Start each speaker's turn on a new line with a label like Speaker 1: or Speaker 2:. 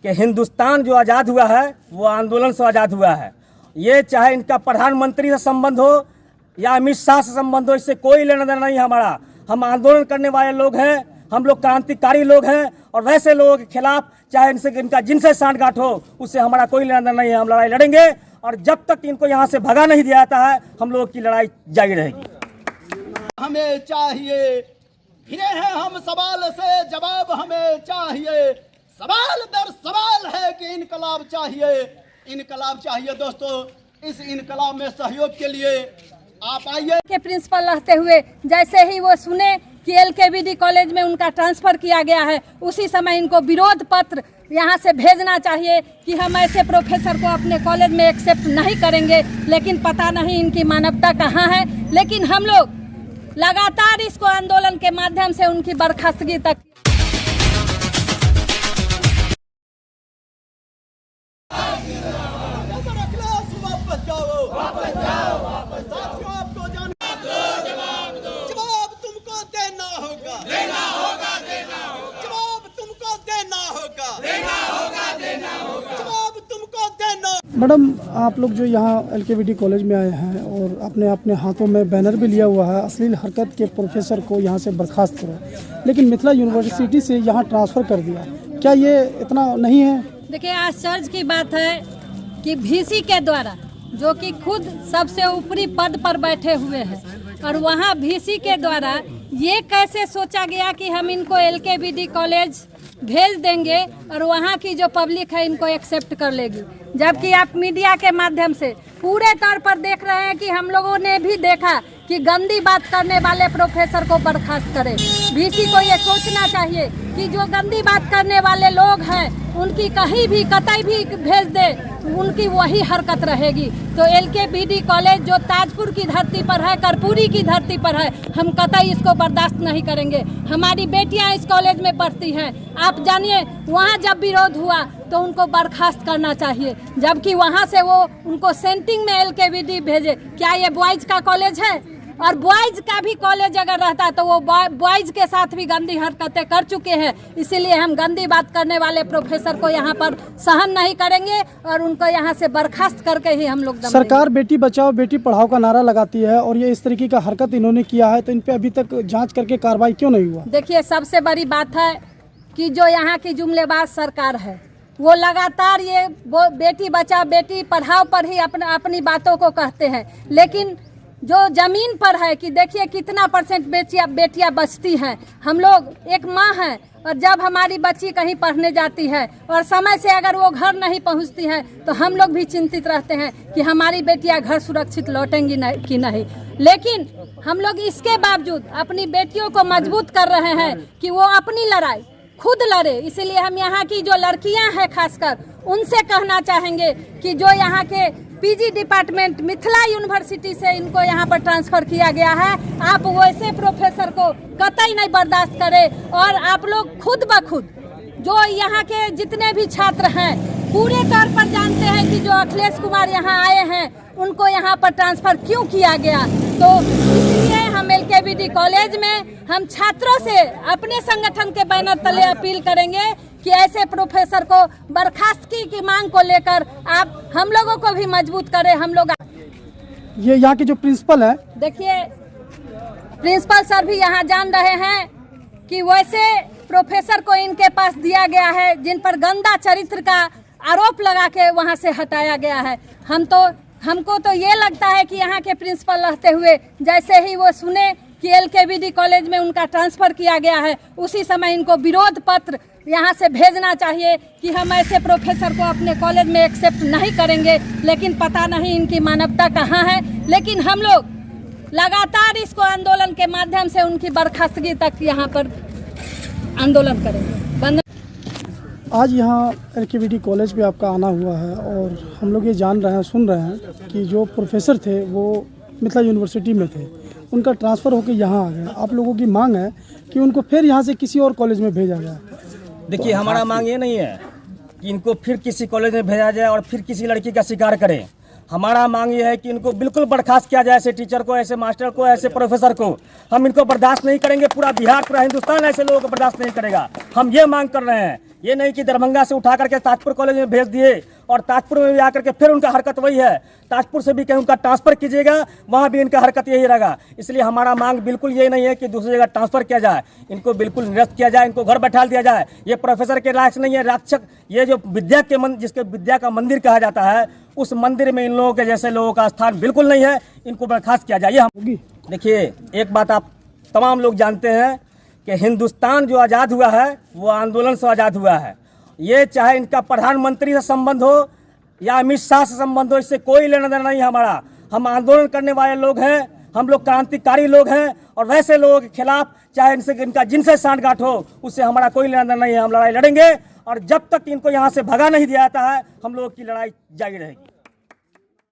Speaker 1: कि हिंदुस्तान जो आज़ाद हुआ है वो आंदोलन से आज़ाद हुआ है। ये चाहे इनका प्रधानमंत्री से संबंध हो या अमित शाह से संबंध हो, इससे कोई लेना देना नहीं हमारा। हम आंदोलन करने वाले लोग हैं, हम लोग क्रांतिकारी लोग हैं, और वैसे लोगों के खिलाफ चाहे इनसे इनका जिनसे सांठगांठ हो उससे हमारा कोई लेना देना नहीं है। हम लड़ाई लड़ेंगे और जब तक इनको यहाँ से भगा नहीं दिया जाता है हम लोगों की लड़ाई जारी रहेगी।
Speaker 2: हमें चाहिए, घिरे हैं हम सवाल से जवाब हमें चाहिए, सवाल दर सवाल है कि इनकलाब चाहिए, इनकलाब चाहिए। दोस्तों, इस इनकलाब में सहयोग के लिए आप आइए।
Speaker 3: के प्रिंसिपल रहते हुए जैसे ही वो सुने कि LKVD कॉलेज में उनका ट्रांसफ़र किया गया है, उसी समय इनको विरोध पत्र यहाँ से भेजना चाहिए कि हम ऐसे प्रोफेसर को अपने कॉलेज में एक्सेप्ट नहीं करेंगे। लेकिन पता नहीं इनकी मानवता कहाँ है। लेकिन हम लोग लगातार इसको आंदोलन के माध्यम से उनकी बर्खास्तगी तक
Speaker 4: मैडम, आप लोग जो यहाँ LKVD कॉलेज में आए हैं और आपने अपने हाथों में बैनर भी लिया हुआ है, अश्लील हरकत के प्रोफेसर को यहाँ से बर्खास्त करो, लेकिन मिथिला यूनिवर्सिटी से यहाँ ट्रांसफ़र कर दिया, क्या ये इतना नहीं है?
Speaker 3: देखिए, आश्चर्य की बात है कि VC के द्वारा, जो कि खुद सबसे ऊपरी पद पर बैठे हुए हैं, और वहाँ VC के द्वारा ये कैसे सोचा गया कि हम इनको LKVD कॉलेज भेज देंगे और वहाँ की जो पब्लिक है इनको एक्सेप्ट कर लेगी। जबकि आप मीडिया के माध्यम से पूरे तौर पर देख रहे हैं कि हम लोगों ने भी देखा कि गंदी बात करने वाले प्रोफेसर को बर्खास्त करें। VC को ये सोचना चाहिए कि जो गंदी बात करने वाले लोग हैं उनकी कहीं भी कतई भी भेज दे, उनकी वही हरकत रहेगी। तो LKVD कॉलेज जो ताजपुर की धरती पर है, कर्पूरी की धरती पर है, हम कतई इसको बर्दाश्त नहीं करेंगे। हमारी बेटियां इस कॉलेज में पढ़ती हैं। आप जानिए, वहाँ जब विरोध हुआ तो उनको बर्खास्त करना चाहिए, जबकि वहाँ से वो उनको सेंटिंग में LKVD भेजे। क्या ये बॉयज़ का कॉलेज है? और बॉयज़ का भी कॉलेज अगर रहता तो वो बॉयज़ के साथ भी गंदी हरकतें कर चुके हैं। इसीलिए हम गंदी बात करने वाले प्रोफेसर को यहाँ पर सहन नहीं करेंगे और उनको यहाँ से बर्खास्त करके ही हम लोग
Speaker 4: सरकार बेटी बचाओ बेटी पढ़ाओ का नारा लगाती है और ये इस तरीके का हरकत इन्होंने किया है, तो इन पे अभी तक जाँच करके कार्रवाई क्यों नहीं हुआ?
Speaker 3: देखिए, सबसे बड़ी बात है कि जो यहाँ की जुमलेबाज सरकार है वो लगातार ये बेटी बचाओ बेटी पढ़ाओ पर ही अपनी बातों को कहते हैं, लेकिन जो ज़मीन पर है कि देखिए कितना % बेटियां बचती हैं। हम लोग एक माँ हैं और जब हमारी बच्ची कहीं पढ़ने जाती है और समय से अगर वो घर नहीं पहुंचती है तो हम लोग भी चिंतित रहते हैं कि हमारी बेटियां घर सुरक्षित लौटेंगी कि नहीं। लेकिन हम लोग इसके बावजूद अपनी बेटियों को मजबूत कर रहे हैं कि वो अपनी लड़ाई खुद लड़े। इसीलिए हम यहाँ की जो लड़कियां हैं खासकर उनसे कहना चाहेंगे कि जो यहाँ के PG डिपार्टमेंट मिथिला यूनिवर्सिटी से इनको यहाँ पर ट्रांसफ़र किया गया है, आप वैसे प्रोफेसर को कतई नहीं बर्दाश्त करें। और आप लोग खुद ब खुद जो यहाँ के जितने भी छात्र हैं पूरे तौर पर जानते हैं कि जो अखिलेश कुमार यहाँ आए हैं उनको यहाँ पर ट्रांसफ़र क्यों किया गया। तो इसलिए हम LKVD कॉलेज में हम छात्रों से अपने संगठन के बैनर तले अपील करेंगे कि ऐसे प्रोफेसर को बर्खास्तगी की मांग को लेकर आप हम लोगों को भी मजबूत करें। हम लोग
Speaker 4: ये यहाँ के जो प्रिंसिपल है,
Speaker 3: देखिए प्रिंसिपल सर भी यहाँ जान रहे हैं कि वैसे प्रोफेसर को इनके पास दिया गया है जिन पर गंदा चरित्र का आरोप लगा के वहाँ से हटाया गया है। हमको तो ये लगता है कि यहाँ के प्रिंसिपल रहते हुए जैसे ही वो सुने कि LKVD कॉलेज में उनका ट्रांसफ़र किया गया है, उसी समय इनको विरोध पत्र यहाँ से भेजना चाहिए कि हम ऐसे प्रोफेसर को अपने कॉलेज में एक्सेप्ट नहीं करेंगे। लेकिन पता नहीं इनकी मानवता कहाँ है। लेकिन हम लोग लगातार इसको आंदोलन के माध्यम से उनकी बर्खास्तगी तक यहाँ पर आंदोलन करेंगे।
Speaker 4: आज यहाँ LKVD कॉलेज पे आपका आना हुआ है और हम लोग ये जान रहे हैं, सुन रहे हैं कि जो प्रोफेसर थे वो मिथिला यूनिवर्सिटी में थे, उनका ट्रांसफ़र होकर यहाँ आ गया। आप लोगों की मांग है कि उनको फिर यहाँ से किसी और कॉलेज में भेजा जाए।
Speaker 1: देखिए, हमारा मांग ये नहीं है कि इनको फिर किसी कॉलेज में भेजा जाए और फिर किसी लड़की का शिकार करें। हमारा मांग ये है कि इनको बिल्कुल बर्खास्त किया जाए, ऐसे टीचर को, ऐसे मास्टर को, ऐसे प्रोफेसर को। हम इनको बर्दाश्त नहीं करेंगे, पूरा बिहार, पूरा हिंदुस्तान ऐसे लोगों को बर्दाश्त नहीं करेगा। हम ये मांग कर रहे हैं, ये नहीं कि दरभंगा से उठा करके ताजपुर कॉलेज में भेज दिए और ताजपुर में भी आकर के फिर उनका हरकत वही है। ताजपुर से भी कहीं उनका ट्रांसफ़र कीजिएगा, वहाँ भी इनका हरकत यही रहेगा। इसलिए हमारा मांग बिल्कुल ये नहीं है कि दूसरी जगह ट्रांसफ़र किया जाए, इनको बिल्कुल निरस्त किया जाए, इनको घर बैठा दिया जाए। ये प्रोफेसर के लायक नहीं है, राक्षक। ये जो विद्या के जिसके विद्या का मंदिर कहा जाता है, उस मंदिर में इन लोगों के जैसे लोगों का स्थान बिल्कुल नहीं है। इनको बर्खास्त किया जाए। हम देखिए, एक बात आप तमाम लोग जानते हैं कि हिंदुस्तान जो आज़ाद हुआ है वो आंदोलन से आज़ाद हुआ है। ये चाहे इनका प्रधानमंत्री से संबंध हो या अमित शाह से संबंध हो, इससे कोई लेना देना नहीं हमारा। हम आंदोलन करने वाले लोग हैं, हम लोग क्रांतिकारी लोग हैं, और वैसे लोगों के खिलाफ चाहे इनका जिनसे सांठगांठ हो, उससे हमारा कोई लेना देना नहीं है। हम लड़ाई लड़ेंगे और जब तक इनको यहाँ से भगा नहीं दिया जाता है, हम लोगों की लड़ाई जारी रहेगी।